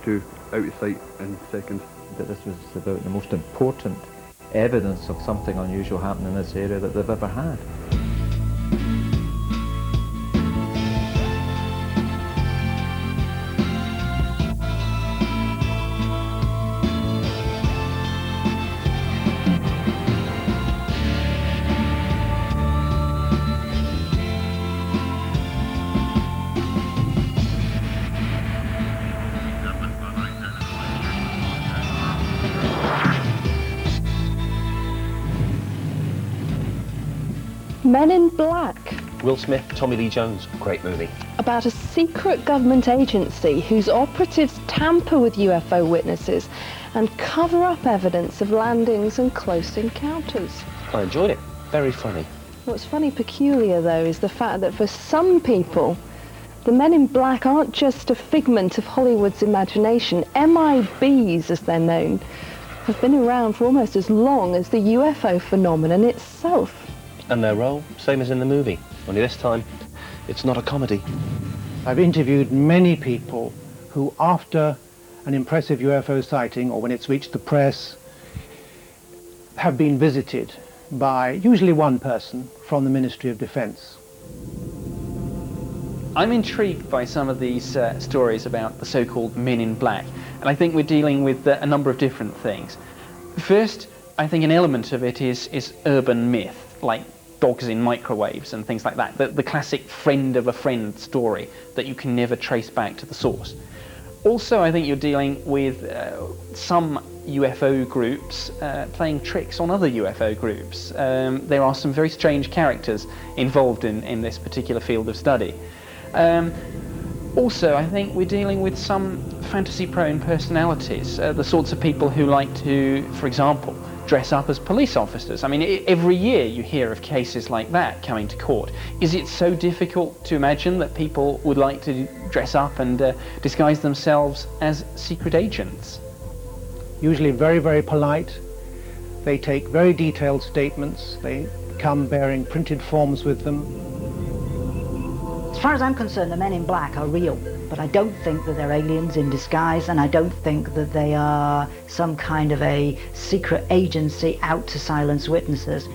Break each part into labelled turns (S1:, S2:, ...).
S1: to out of sight in seconds.
S2: That this was about the most important evidence of something unusual happening in this area that they've ever had.
S3: Men in Black.
S4: Will Smith, Tommy Lee Jones, great movie.
S3: About a secret government agency whose operatives tamper with UFO witnesses and cover up evidence of landings and close encounters.
S4: I enjoyed it. Very funny.
S3: What's funny peculiar, though, is the fact that for some people, the Men in Black aren't just a figment of Hollywood's imagination. MIBs, as they're known, have been around for almost as long as the UFO phenomenon itself.
S4: And their role, same as in the movie, only this time, it's not a comedy.
S5: I've interviewed many people who, after an impressive UFO sighting, or when it's reached the press, have been visited by usually one person from the Ministry of Defence.
S6: I'm intrigued by some of these stories about the so-called Men in Black, and I think we're dealing with a number of different things. First, I think an element of it is urban myth, like dogs in microwaves and things like that, the classic friend of a friend story that you can never trace back to the source. Also, I think you're dealing with some UFO groups playing tricks on other UFO groups. There are some very strange characters involved in this particular field of study. Also, I think we're dealing with some fantasy-prone personalities, the sorts of people who like to, for example, dress up as police officers. I mean, every year you hear of cases like that coming to court. Is it so difficult to imagine that people would like to dress up and disguise themselves as secret agents?
S5: Usually very, very polite. They take very detailed statements. They come bearing printed forms with them.
S7: As far as I'm concerned, the Men in Black are real, but I don't think that they're aliens in disguise, and I don't think that they are some kind of a secret agency out to silence witnesses.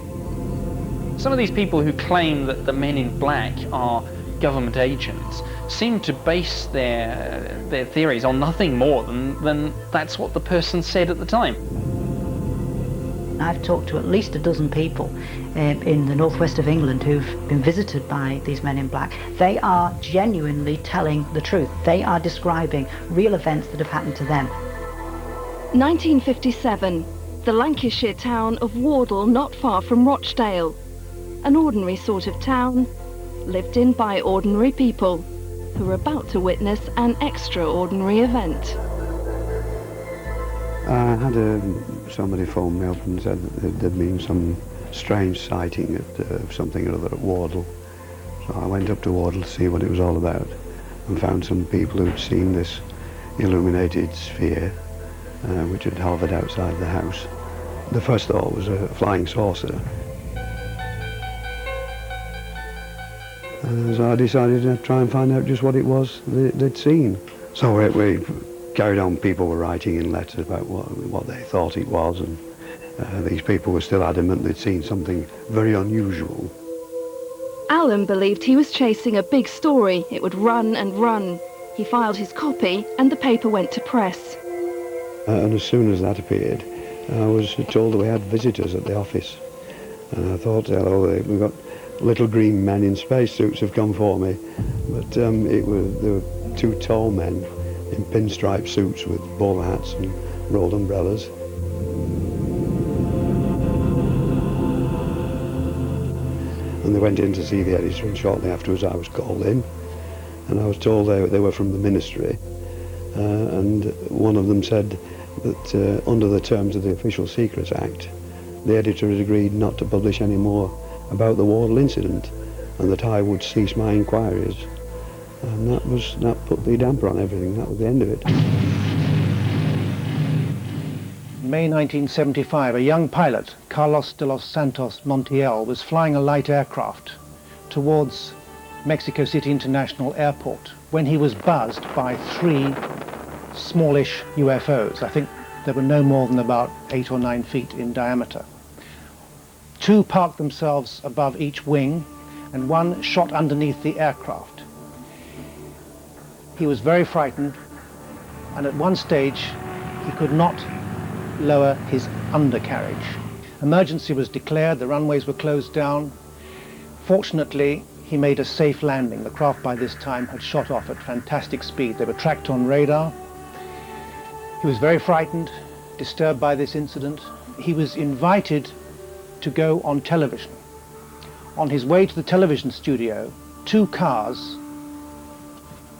S6: Some of these people who claim that the Men in Black are government agents seem to base their theories on nothing more than that's what the person said at the time.
S7: I've talked to at least a dozen people in the northwest of England who've been visited by these Men in Black. They are genuinely telling the truth. They are describing real events that have happened to them.
S3: 1957, the Lancashire town of Wardle, not far from Rochdale. An ordinary sort of town, lived in by ordinary people who were about to witness an extraordinary event.
S8: I had somebody phone me up and said that there'd been some strange sighting of something or other at Wardle. So I went up to Wardle to see what it was all about and found some people who'd seen this illuminated sphere which had hovered outside the house. The first thought was a flying saucer. So I decided to try and find out just what it was they'd seen. So we carried on. People were writing in letters about what they thought it was, and these people were still adamant they'd seen something very unusual.
S3: Alan believed he was chasing a big story. It would run and run. He filed his copy and the paper went to press.
S8: And as soon as that appeared, I was told that we had visitors at the office. And I thought, hello, we've got little green men in spacesuits have come for me. But there were two tall men in pinstripe suits with bowler hats and rolled umbrellas. And they went in to see the editor, and shortly afterwards I was called in, and I was told they were from the ministry, and one of them said that under the terms of the Official Secrets Act, the editor had agreed not to publish any more about the Wardle incident, and that I would cease my inquiries. And that put the damper on everything. That was the end of it.
S5: May 1975, a young pilot, Carlos de los Santos Montiel, was flying a light aircraft towards Mexico City International Airport when he was buzzed by 3 smallish UFOs. I think they were no more than about 8 or 9 feet in diameter. 2 parked themselves above each wing, and 1 shot underneath the aircraft. He was very frightened, and at one stage he could not lower his undercarriage. Emergency was declared, the runways were closed down. Fortunately, he made a safe landing. The craft by this time had shot off at fantastic speed. They were tracked on radar. He was very frightened, disturbed by this incident. He was invited to go on television. On his way to the television studio, 2 cars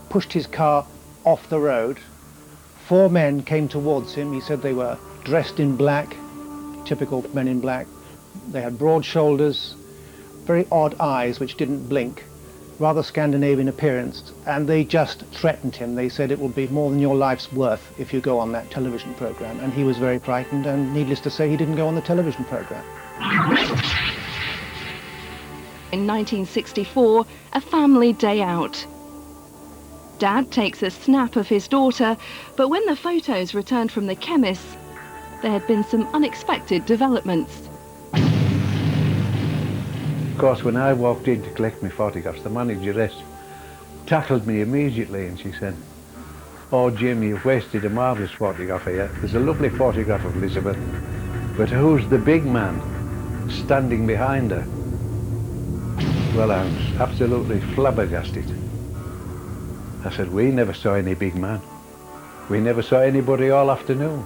S5: pushed his car off the road. 4 men came towards him. He said they were dressed in black, typical men in black. They had broad shoulders, very odd eyes which didn't blink, rather Scandinavian appearance, and they just threatened him. They said it will be more than your life's worth if you go on that television program. And he was very frightened, and needless to say, he didn't go on the television program.
S3: In 1964, a family day out. Dad takes a snap of his daughter, but when the photos returned from the chemists, there had been some unexpected developments.
S9: Of course, when I walked in to collect my photographs, the manageress tackled me immediately and she said, "Oh, Jim, you've wasted a marvellous photograph here. There's a lovely photograph of Elizabeth, but who's the big man standing behind her?" Well, I was absolutely flabbergasted. I said, "We never saw any big man. We never saw anybody all afternoon."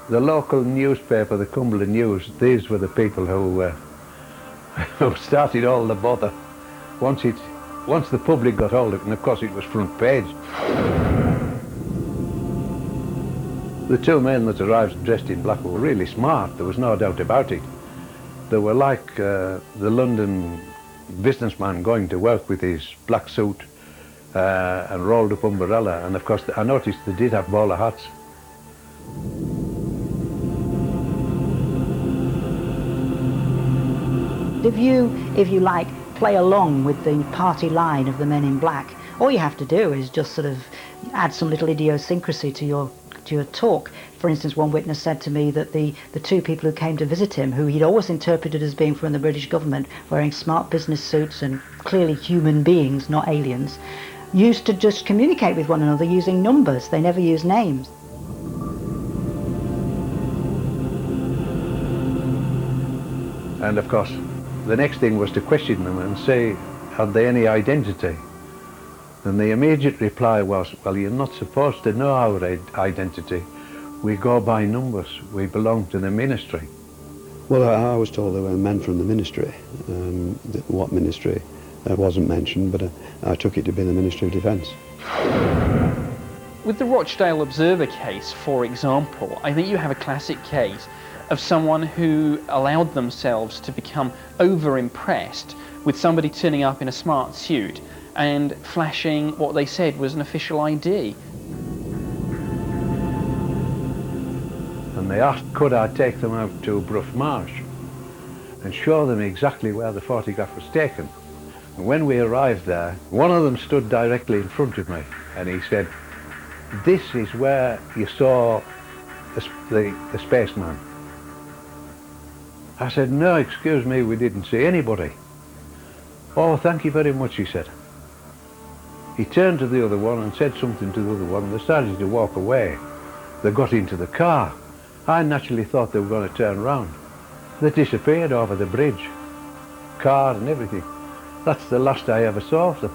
S9: The local newspaper, the Cumberland News, these were the people who started all the bother. Once the public got hold of it, and of course it was front page. The 2 men that arrived dressed in black were really smart, there was no doubt about it. They were like the London businessman going to work with his black suit and rolled up umbrella, and of course I noticed they did have bowler hats.
S7: If you like, play along with the party line of the Men in Black, all you have to do is just sort of add some little idiosyncrasy to your talk. For instance, one witness said to me that the 2 people who came to visit him, who he'd always interpreted as being from the British government, wearing smart business suits and clearly human beings, not aliens, used to just communicate with one another using numbers. They never used names.
S9: And of course, the next thing was to question them and say, had they any identity? And the immediate reply was, "Well, you're not supposed to know our identity. We go by numbers. We belong to the ministry."
S8: Well, I was told they were men from the ministry. What ministry wasn't mentioned, but I took it to be the Ministry of Defence.
S6: With the Rochdale Observer case, for example, I think you have a classic case of someone who allowed themselves to become over-impressed with somebody turning up in a smart suit and flashing what they said was an official ID.
S9: And they asked, could I take them out to Brough Marsh and show them exactly where the photograph was taken. And when we arrived there, one of them stood directly in front of me and he said, "This is where you saw the spaceman." I said, "No, excuse me, we didn't see anybody." "Oh, thank you very much," he said. He turned to the other one and said something to the other one, and they started to walk away. They got into the car. I naturally thought they were going to turn round. They disappeared over the bridge, car and everything. That's the last I ever saw of them.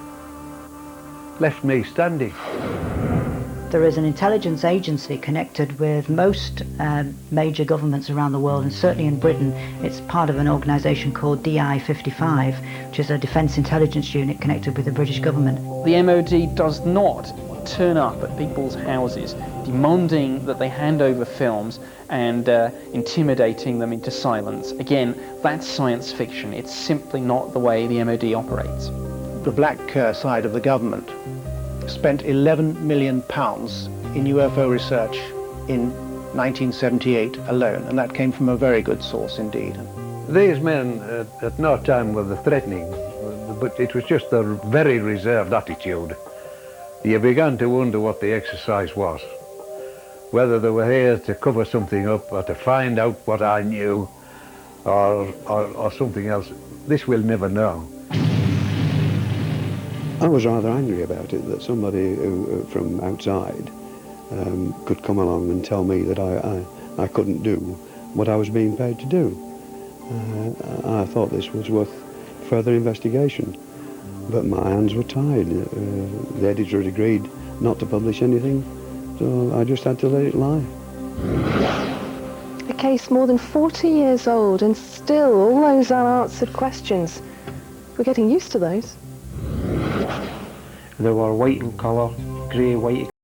S9: Left me standing.
S7: There is an intelligence agency connected with most major governments around the world, and certainly in Britain it's part of an organisation called DI-55, which is a defence intelligence unit connected with the British government.
S6: The MOD does not turn up at people's houses demanding that they hand over films and intimidating them into silence. Again, that's science fiction. It's simply not the way the MOD operates.
S5: The black side of the government spent £11 million in UFO research in 1978 alone, and that came from a very good source indeed.
S9: These men at no time were threatening, but it was just a very reserved attitude. You began to wonder what the exercise was. Whether they were here to cover something up or to find out what I knew or something else. This we'll never know.
S8: I was rather angry about it, that somebody who, from outside could come along and tell me that I couldn't do what I was being paid to do. I thought this was worth further investigation, but my hands were tied. The editor had agreed not to publish anything, so I just had to let it lie.
S3: A case more than 40 years old, and still all those unanswered questions. We're getting used to those.
S10: They were white in colour, grey, white